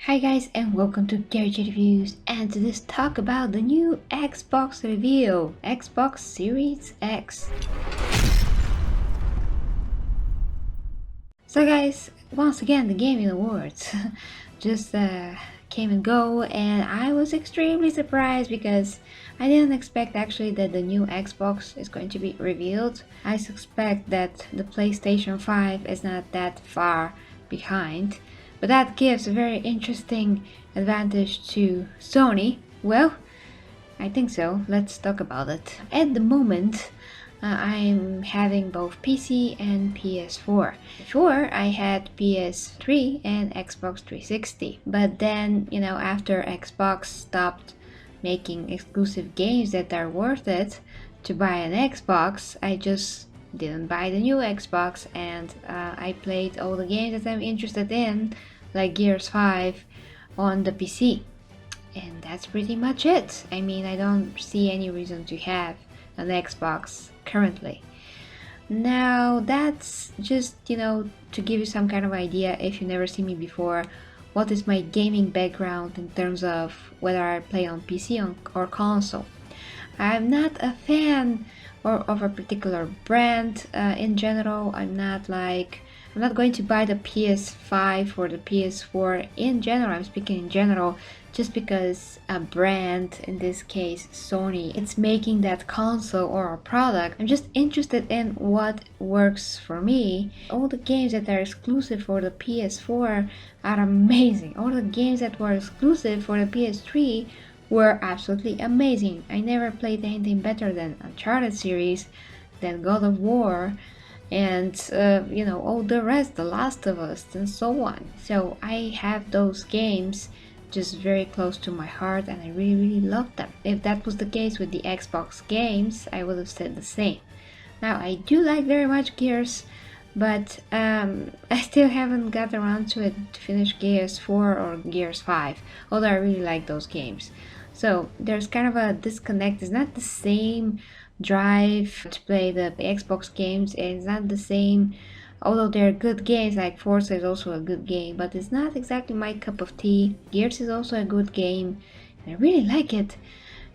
Hi guys and welcome to Gary Reviews, and to this talk about the new Xbox reveal, Xbox Series X. So guys, once again the gaming awards just came and go, and I was extremely surprised because I didn't expect actually that the new Xbox is going to be revealed. I suspect that the PlayStation 5 is not that far behind. But that gives a very interesting advantage to Sony. Well, I think so. Let's talk about it. At the moment, I'm having both PC and PS4. Before, I had PS3 and Xbox 360. But then, after Xbox stopped making exclusive games that are worth it to buy an Xbox, I just didn't buy the new Xbox, and I played all the games that I'm interested in, like Gears 5, on the PC. And that's pretty much it. I mean, I don't see any reason to have an Xbox currently. Now, that's just, to give you some kind of idea, if you never seen me before, what is my gaming background in terms of whether I play on PC or console. I'm not a fan of a particular brand in general. I'm not going to buy the PS5 or the PS4 in general. I'm speaking in general just because a brand, in this case Sony, it's making that console or a product. I'm just interested in what works for me. All the games that are exclusive for the PS4 are amazing. All the games that were exclusive for the PS3 were absolutely amazing. I never played anything better than Uncharted series, than God of War, and all the rest, The Last of Us, and so on. So I have those games just very close to my heart, and I really love them. If that was the case with the Xbox games, I would have said the same. Now, I do like very much Gears, but I still haven't got around to it to finish Gears 4 or Gears 5, although I really like those games. So there's kind of a disconnect. It's not the same drive to play the Xbox games, and it's not the same, although they're good games. Like Forza is also a good game, but it's not exactly my cup of tea. Gears is also a good game, and I really like it,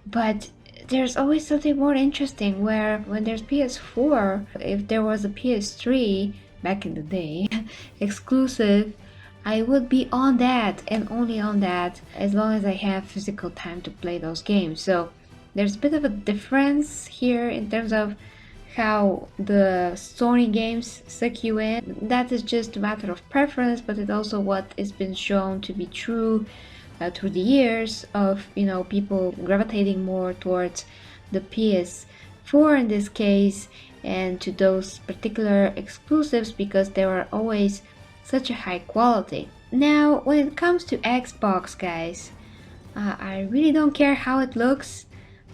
but there's always something more interesting, where when there's PS4, if there was a PS3 back in the day exclusive, I would be on that and only on that as long as I have physical time to play those games. So there's a bit of a difference here in terms of how the Sony games suck you in. That is just a matter of preference, but it's also what has been shown to be true through the years of people gravitating more towards the PS4 in this case, and to those particular exclusives because they were always such a high quality. Now, when it comes to Xbox, guys, I really don't care how it looks.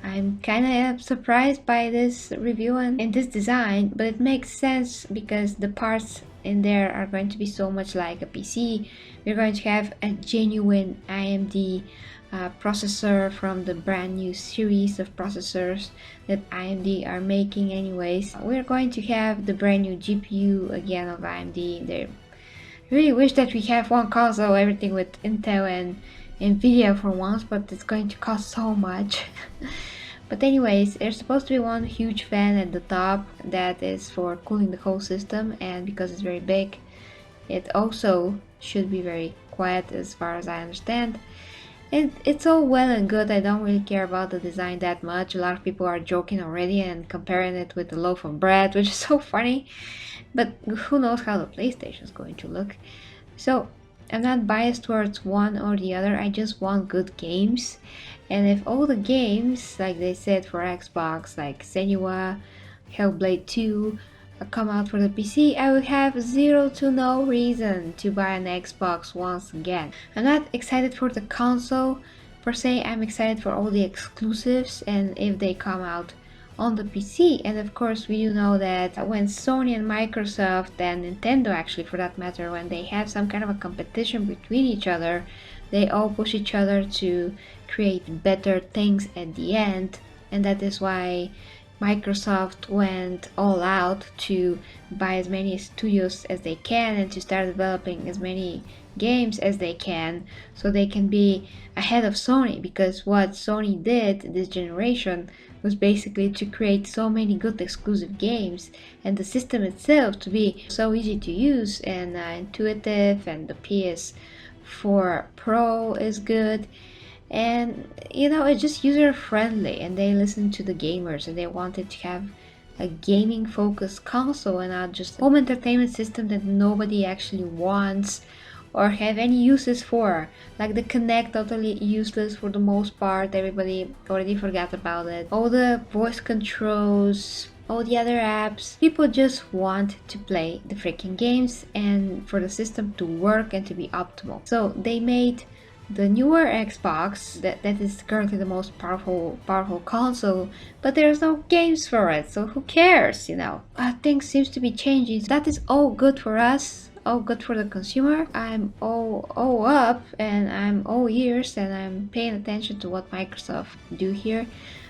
I'm kind of surprised by this review and this design, but it makes sense because the parts in there are going to be so much like a PC. We're going to have a genuine AMD processor from the brand new series of processors that AMD are making anyways. We're going to have the brand new GPU again of AMD. They really wish that we have one console, everything with Intel and Nvidia for once, but it's going to cost so much. But anyways, there's supposed to be one huge fan at the top that is for cooling the whole system, and because it's very big, it also should be very quiet as far as I understand. And it's all well and good. I don't really care about the design that much. A lot of people are joking already and comparing it with the loaf of bread, which is so funny. But who knows how the PlayStation is going to look. So I'm not biased towards one or the other. I just want good games. And if all the games, like they said for Xbox, like Senua, Hellblade 2, come out for the PC, I would have zero to no reason to buy an Xbox once again. I'm not excited for the console per se. I'm excited for all the exclusives and if they come out on the PC. And of course, we do know that when Sony and Microsoft and Nintendo, actually for that matter, when they have some kind of a competition between each other, they all push each other to create better things at the end. And that is why Microsoft went all out to buy as many studios as they can and to start developing as many games as they can, so they can be ahead of Sony, because what Sony did this generation was basically to create so many good exclusive games, and the system itself to be so easy to use and intuitive, and the PS4 Pro is good, and it's just user friendly, and they listen to the gamers and they wanted to have a gaming focused console and not just a home entertainment system that nobody actually wants or have any uses for. Like the Kinect, totally useless for the most part, everybody already forgot about it. All the voice controls, all the other apps, people just want to play the freaking games and for the system to work and to be optimal. So they made the newer Xbox that is currently the most powerful console, but there's no games for it, so who cares, things seems to be changing. That is all good for us, all good for the consumer. I'm all up and I'm all ears, and I'm paying attention to what Microsoft do here,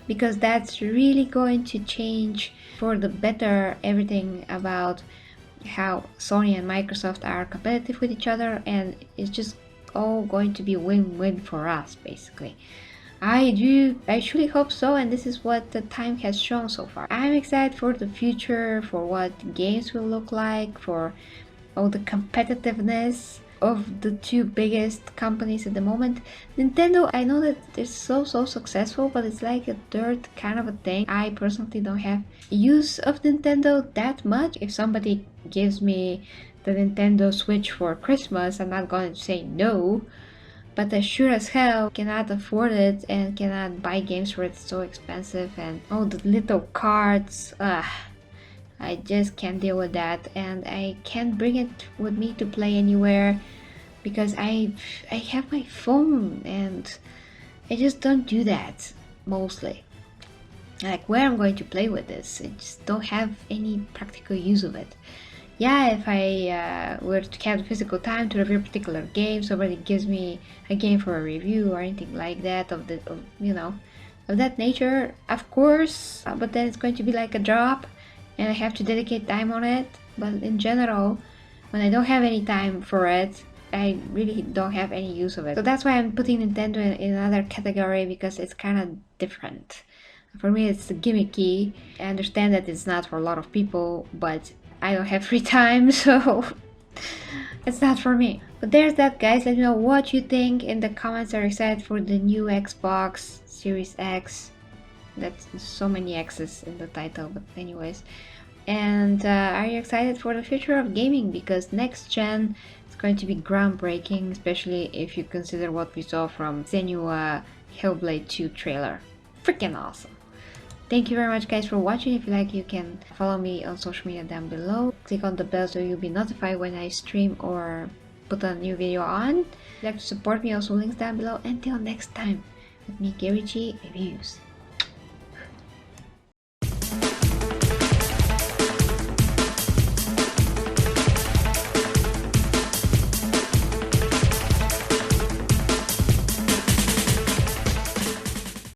because that's really going to change for the better everything about how Sony and Microsoft are competitive with each other, and it's just all going to be win-win for us, basically. I truly hope so, and this is what the time has shown so far. I'm excited for the future, for what games will look like, for all the competitiveness of the two biggest companies at the moment. Nintendo, I know that it's so successful, but it's like a third kind of a thing. I personally don't have use of Nintendo that much. If somebody gives me the Nintendo Switch for Christmas, I'm not going to say no, but I sure as hell cannot afford it and cannot buy games for it. It's so expensive, and all the little cards, I just can't deal with that, and I can't bring it with me to play anywhere because I have my phone, and I just don't do that mostly. Like where I'm going to play with this, I just don't have any practical use of it. Yeah, if I were to have the physical time to review a particular game, somebody gives me a game for a review or anything like that of that nature, of course, but then it's going to be like a job and I have to dedicate time on it. But in general, when I don't have any time for it, I really don't have any use of it. So that's why I'm putting Nintendo in another category, because it's kind of different. For me, it's gimmicky. I understand that it's not for a lot of people, but I don't have free time, so it's not for me. But there's that, guys. Let me know what you think in the comments. Are you excited for the new Xbox Series X? That's so many X's in the title, but anyways. And are you excited for the future of gaming? Because next gen is going to be groundbreaking, especially if you consider what we saw from Senua Hellblade 2 trailer. Freaking awesome. Thank you very much, guys, for watching. If you like, you can follow me on social media down below. Click on the bell so you'll be notified when I stream or put a new video on. If you'd like to support me, also links down below. Until next time, with me, Gary G Reviews.